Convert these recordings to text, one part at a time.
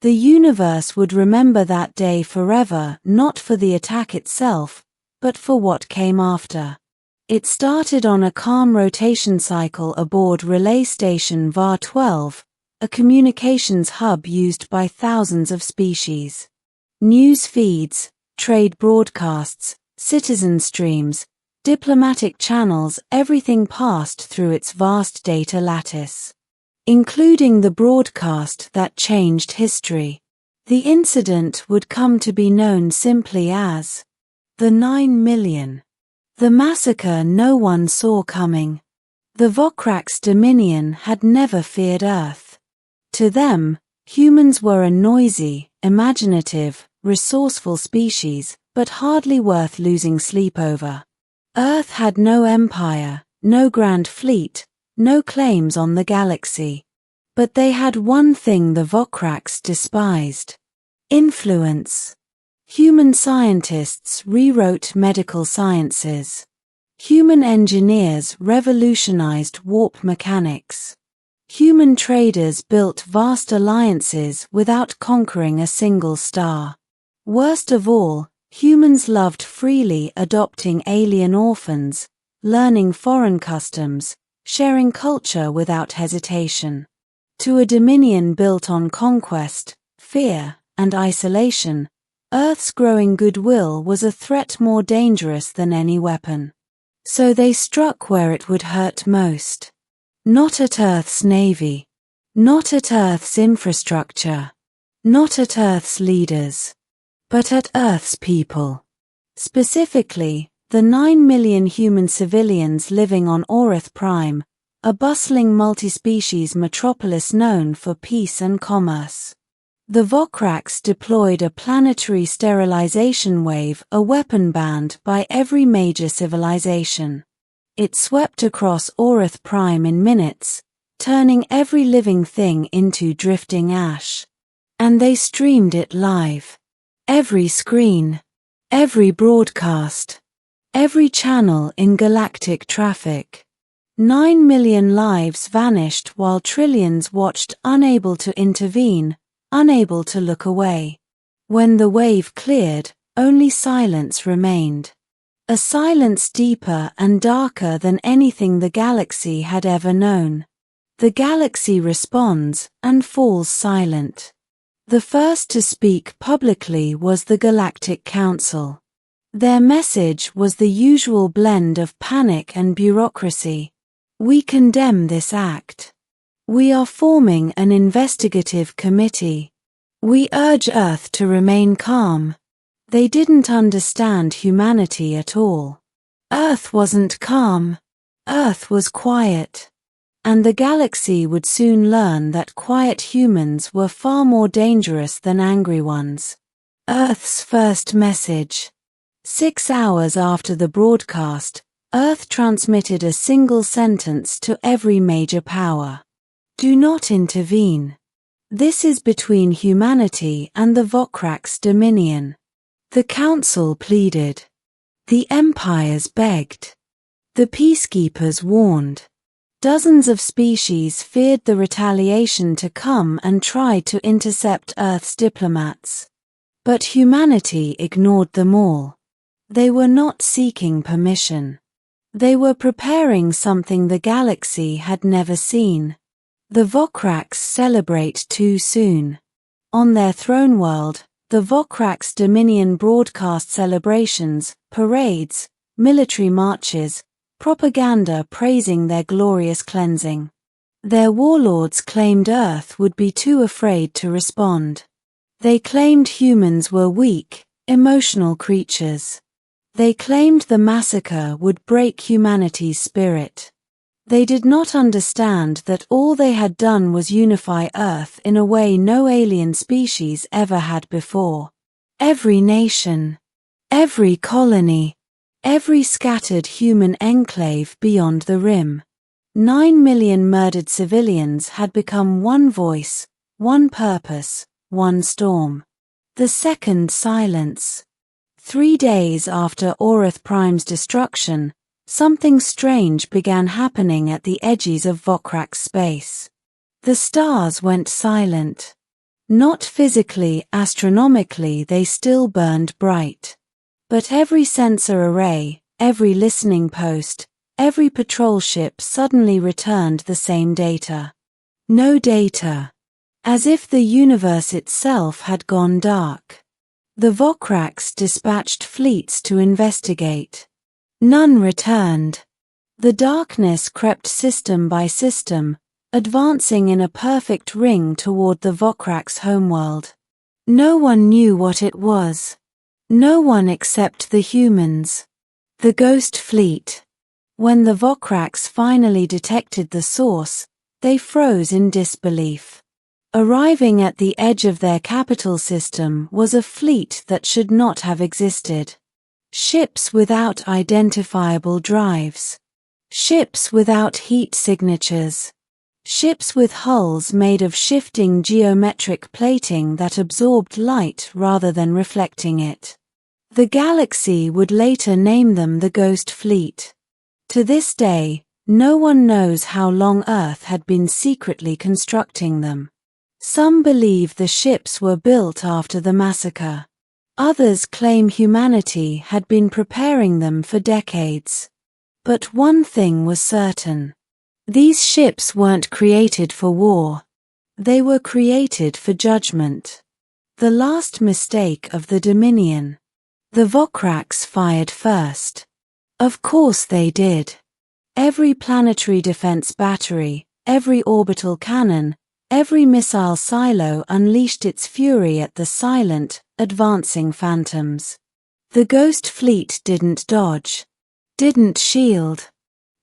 The universe would remember that day forever, not for the attack itself, but for what came after. It started on a calm rotation cycle aboard Relay Station VAR-12, a communications hub used by thousands of species. News feeds, trade broadcasts, citizen streams, diplomatic channels, everything passed through its vast data lattice, including the broadcast that changed history. The incident would come to be known simply as the 9 million. The massacre no one saw coming. The Vokrax Dominion had never feared Earth. To them, humans were a noisy, imaginative, resourceful species, but hardly worth losing sleep over. Earth had no empire, no grand fleet, no claims on the galaxy. But they had one thing the Vokrax despised: influence. Human scientists rewrote medical sciences. Human engineers revolutionized warp mechanics. Human traders built vast alliances without conquering a single star. Worst of all, humans loved freely adopting alien orphans, learning foreign customs, sharing culture without hesitation. To a dominion built on conquest, fear, and isolation, Earth's growing goodwill was a threat more dangerous than any weapon. So they struck where it would hurt most. Not at Earth's navy. Not at Earth's infrastructure. Not at Earth's leaders. But at Earth's people. Specifically, the 9 million human civilians living on Orith Prime, a bustling multi-species metropolis known for peace and commerce. The Vokrax deployed a planetary sterilization wave, a weapon banned by every major civilization. It swept across Orith Prime in minutes, turning every living thing into drifting ash. And they streamed it live. Every screen, every broadcast, every channel in galactic traffic. 9 million lives vanished while trillions watched, unable to intervene, unable to look away. When the wave cleared, only silence remained. A silence deeper and darker than anything the galaxy had ever known. The galaxy responds and falls silent. The first to speak publicly was the Galactic Council. Their message was the usual blend of panic and bureaucracy. We condemn this act. We are forming an investigative committee. We urge Earth to remain calm. They didn't understand humanity at all. Earth wasn't calm. Earth was quiet. And the galaxy would soon learn that quiet humans were far more dangerous than angry ones. Earth's first message. 6 hours after the broadcast, Earth transmitted a single sentence to every major power. Do not intervene. This is between humanity and the Vokrax Dominion. The Council pleaded. The empires begged. The peacekeepers warned. Dozens of species feared the retaliation to come and tried to intercept Earth's diplomats. But humanity ignored them all. They were not seeking permission. They were preparing something the galaxy had never seen. The Vokrax celebrate too soon. On their throne world, the Vokrax Dominion broadcast celebrations, parades, military marches, propaganda praising their glorious cleansing. Their warlords claimed Earth would be too afraid to respond. They claimed humans were weak, emotional creatures. They claimed the massacre would break humanity's spirit. They did not understand that all they had done was unify Earth in a way no alien species ever had before. Every nation, every colony, every scattered human enclave beyond the rim. 9 million murdered civilians had become one voice, one purpose, one storm. The second silence. 3 days after Orith Prime's destruction, something strange began happening at the edges of Vokrax space. The stars went silent. Not physically, astronomically they still burned bright. But every sensor array, every listening post, every patrol ship suddenly returned the same data. No data. As if the universe itself had gone dark. The Vokraks dispatched fleets to investigate. None returned. The darkness crept system by system, advancing in a perfect ring toward the Vokraks' homeworld. No one knew what it was. No one except the humans. The Ghost Fleet. When the Vokraks finally detected the source, they froze in disbelief. Arriving at the edge of their capital system was a fleet that should not have existed. Ships without identifiable drives. Ships without heat signatures. Ships with hulls made of shifting geometric plating that absorbed light rather than reflecting it. The galaxy would later name them the Ghost Fleet. To this day, no one knows how long Earth had been secretly constructing them. Some believe the ships were built after the massacre. Others claim humanity had been preparing them for decades. But one thing was certain. These ships weren't created for war. They were created for judgment. The last mistake of the Dominion. The Vokraks fired first. Of course they did. Every planetary defense battery, every orbital cannon, every missile silo unleashed its fury at the silent, advancing phantoms. The Ghost Fleet didn't dodge. Didn't shield.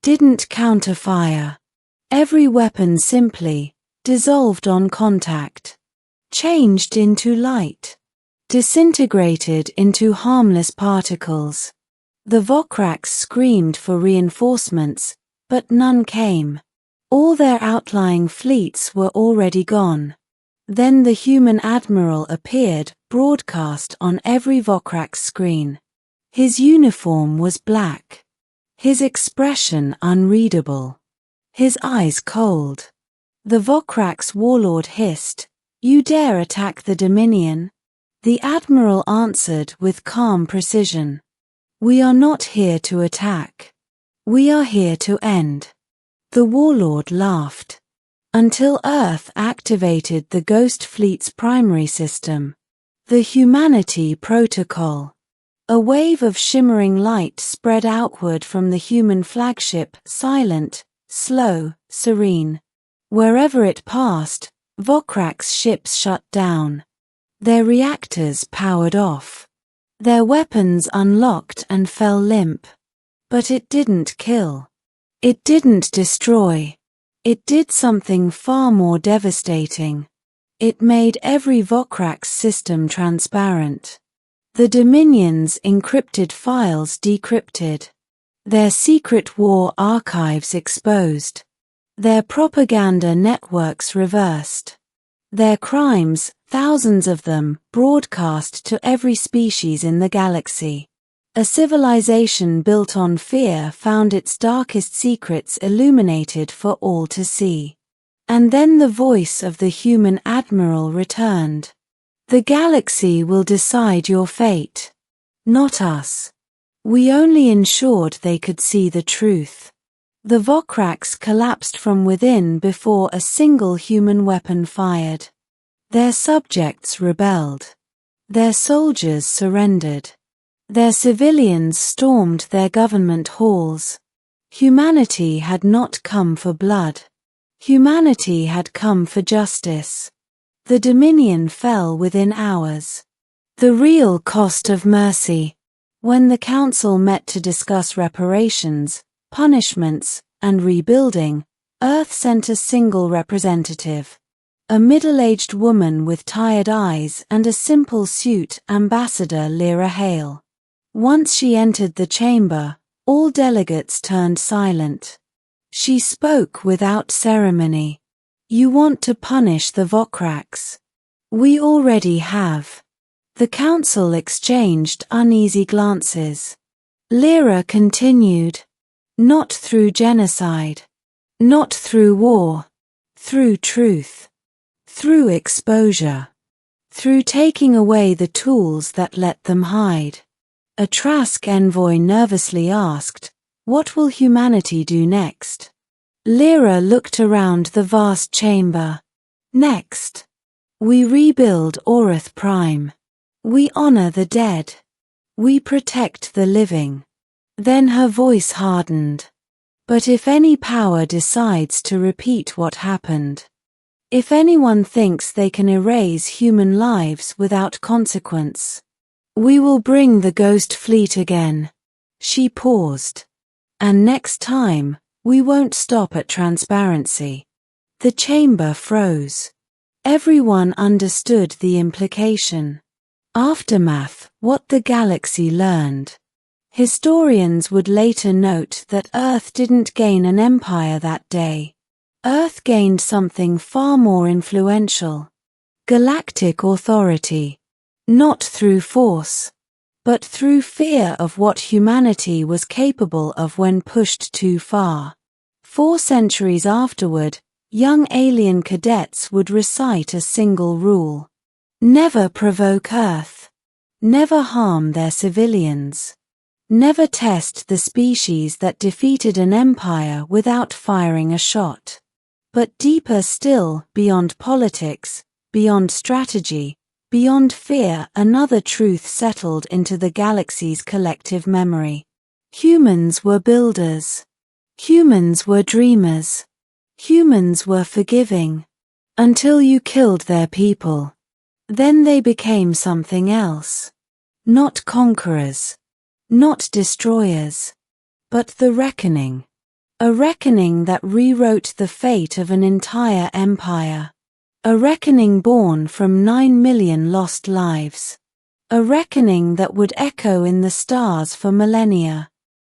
Didn't counterfire. Every weapon simply dissolved on contact. Changed into light. Disintegrated into harmless particles. The Vokraks screamed for reinforcements, but none came. All their outlying fleets were already gone. Then the human admiral appeared, broadcast on every Vokrak screen. His uniform was black. His expression unreadable. His eyes cold. The Vokrak's warlord hissed, "You dare attack the Dominion?" The admiral answered with calm precision, "We are not here to attack. We are here to end." The warlord laughed. Until Earth activated the Ghost Fleet's primary system. The Humanity Protocol. A wave of shimmering light spread outward from the human flagship, silent, slow, serene. Wherever it passed, Vokrak's ships shut down. Their reactors powered off. Their weapons unlocked and fell limp. But it didn't kill. It didn't destroy. It did something far more devastating. It made every Vokrak's system transparent. The Dominion's encrypted files decrypted. Their secret war archives exposed. Their propaganda networks reversed. Their crimes, thousands of them, broadcast to every species in the galaxy. A civilization built on fear found its darkest secrets illuminated for all to see. And then the voice of the human admiral returned. "The galaxy will decide your fate. Not us. We only ensured they could see the truth." The Vokraks collapsed from within before a single human weapon fired. Their subjects rebelled. Their soldiers surrendered. Their civilians stormed their government halls. Humanity had not come for blood. Humanity had come for justice. The Dominion fell within hours. The real cost of mercy. When the Council met to discuss reparations, punishments, and rebuilding, Earth sent a single representative. A middle-aged woman with tired eyes and a simple suit, Ambassador Lyra Hale. Once she entered the chamber, all delegates turned silent. She spoke without ceremony. "You want to punish the Vokraks. We already have." The council exchanged uneasy glances. Lyra continued, "Not through genocide. Not through war. Through truth. Through exposure." through taking away the tools that let them hide. A Trask envoy nervously asked, "What will humanity do next?" Lyra looked around the vast chamber. "Next, we rebuild Orath Prime. We honor the dead. We protect the living." Then her voice hardened. "But if any power decides to repeat what happened, if anyone thinks they can erase human lives without consequence, we will bring the Ghost Fleet again." She paused. "And next time, we won't stop at transparency." The chamber froze. Everyone understood the implication. Aftermath, what the galaxy learned. Historians would later note that Earth didn't gain an empire that day. Earth gained something far more influential. Galactic authority. Not through force, but through fear of what humanity was capable of when pushed too far. 4 centuries afterward, young alien cadets would recite a single rule. Never provoke Earth. Never harm their civilians. Never test the species that defeated an empire without firing a shot. But deeper still, beyond politics, beyond strategy, beyond fear, another truth settled into the galaxy's collective memory. Humans were builders. Humans were dreamers. Humans were forgiving. Until you killed their people. Then they became something else. Not conquerors. Not destroyers. But the reckoning. A reckoning that rewrote the fate of an entire empire. A reckoning born from 9 million lost lives. A reckoning that would echo in the stars for millennia.